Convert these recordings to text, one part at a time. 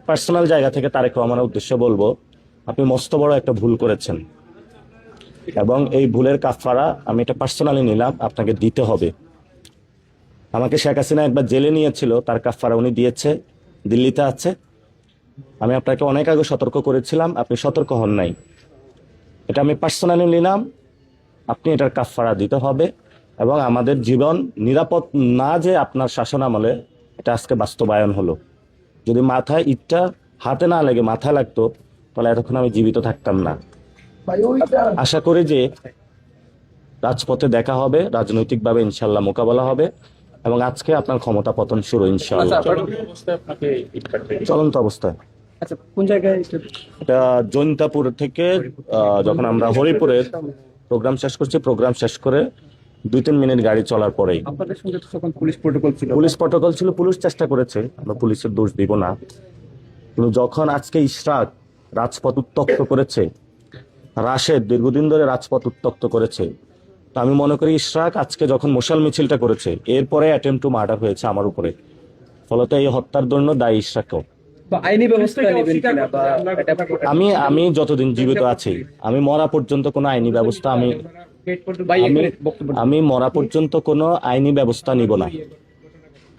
Personal জায়গা থেকে তারেক রহমানের উদ্দেশ্যে বলবো, আপনি মস্ত বড় একটা ভুল করেছেন এবং এই ভুলের কাফারা আমি এটা পার্সোনালি নিলাম, আপনাকে দিতে হবে। আমাকে শেখ হাসিনা একবার জেলে নিয়েছিল, তার কাফারা উনি দিয়েছে, দিল্লিতে আছে। আমি আপনাকে অনেক আগে সতর্ক করেছিলাম, আপনি সতর্ক হন নাই। এটা আমি পার্সোনালি নিলাম, আপনি এটার কাফারা দিতে হবে। এবং আমাদের জীবন নিরাপদ না যে আপনার শাসন আমলে, এটা আজকে বাস্তবায়ন হলো। যদি মাথায় ইটটা হাতে না লেগে মাথায় লাগতো, তাহলে এতক্ষণ আমি জীবিত থাকতাম না। আশা করি যে রাজপথে দেখা হবে, রাজনৈতিকভাবে ইনশাল্লাহ মোকাবেলা হবে এবং আজকে আপনার ক্ষমতা পতন শুরু ইনশাল্লাহ। চলন্ত অবস্থায়। আচ্ছা, কোন জায়গায় এটা জৈন্তাপুর থেকে যখন আমরা হরিপুরের প্রোগ্রাম শেষ করছি, প্রোগ্রাম শেষ করে 2-3 মিনিট গাড়ি চলার পরেই আপনাদের সঙ্গে তো তখন পুলিশ প্রোটোকল ছিল? পুলিশ প্রটোকল ছিল, পুলিশ চেষ্টা করেছে, আমরা পুলিশের দোষ দিব না। কিন্তু যখন আজকে ইশরাক রাজপথ উত্তপ্ত করেছে, রাশেদ দীর্ঘদিন ধরে রাজপথ উত্তপ্ত করেছে, তো আমি মনে করি ইশরাক আজকে যখন মশাল মিছিলটা করেছে, এরপরে অ্যাটেম্প টু মার্ডার হয়েছে আমার উপরে, ফলত এই হত্যার জন্য দায়ী ইশরাকও। বা আইনি ব্যবস্থা নেবেন কিনা, বা আমি যতদিন জীবিত আছি, আমি মরা পর্যন্ত কোনো আইনি ব্যবস্থা আমি মরা পর্যন্ত কোনো আইনি ব্যবস্থা নিব না।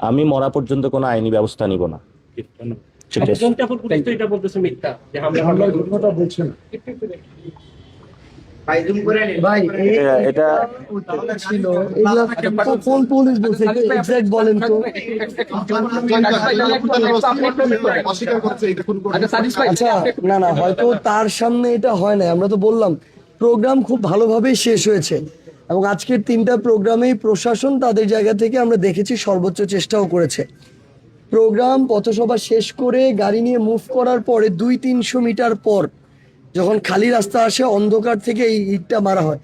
আমি মরা পর্যন্ত কোনো আইনি ব্যবস্থা নিব না। ঠিক আছে। ভাই এটা ছিল এগুলা কোন পুলিশ বলছে এক্সাক্ট বলেন তো? আচ্ছা, না না, হয়তো তার সামনে এটা হয় না। আমরা তো বললাম প্রোগ্রাম খুব ভালোভাবেই শেষ হয়েছে এবং আজকের 3টা প্রোগ্রামেই প্রশাসন তাদের জায়গা থেকে আমরা দেখেছি সর্বোচ্চ চেষ্টাও করেছে। প্রোগ্রাম পথসভা শেষ করে গাড়ি নিয়ে মুভ করার পরে 200-300 মিটার পর যখন খালি রাস্তা আসে, অন্ধকার থেকে এই ইটটা মারা হয়।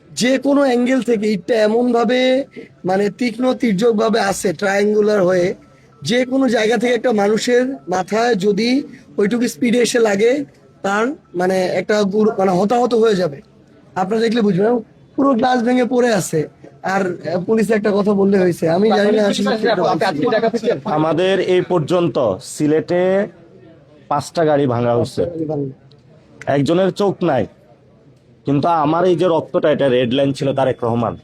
যে কোনো অ্যাঙ্গেল থেকে ইটটা এমন ভাবে মানে তীক্ষ্ণ তির্যক ভাবে আসে, ট্রায়াঙ্গুলার হয়ে, যে কোনো জায়গা থেকে একটা মানুষের মাথায় যদি ওইটুকু স্পিডে এসে লাগে, তার মানে একটা মানে হতাহত হয়ে যাবে। আপনারা দেখলে বুঝবেন, পুরো গ্লাস ভেঙে পড়ে আছে। আর পুলিশে একটা কথা বললে হয়েছে, আমি জানি না আসলে আমাদের এই পর্যন্ত সিলেটে 5টা গাড়ি ভাঙা হচ্ছে, একজনের চোখ নাই, কিন্তু আমার এই যে রক্তটা, এটা রেড লাইন ছিল তারেক রহমান।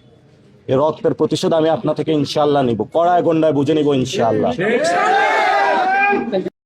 এই রক্তের প্রতিশোধ আমি আপনার থেকে ইনশাআল্লাহ নিব, কড়ায় গন্ডায় বুঝে নিব ইনশাআল্লাহ।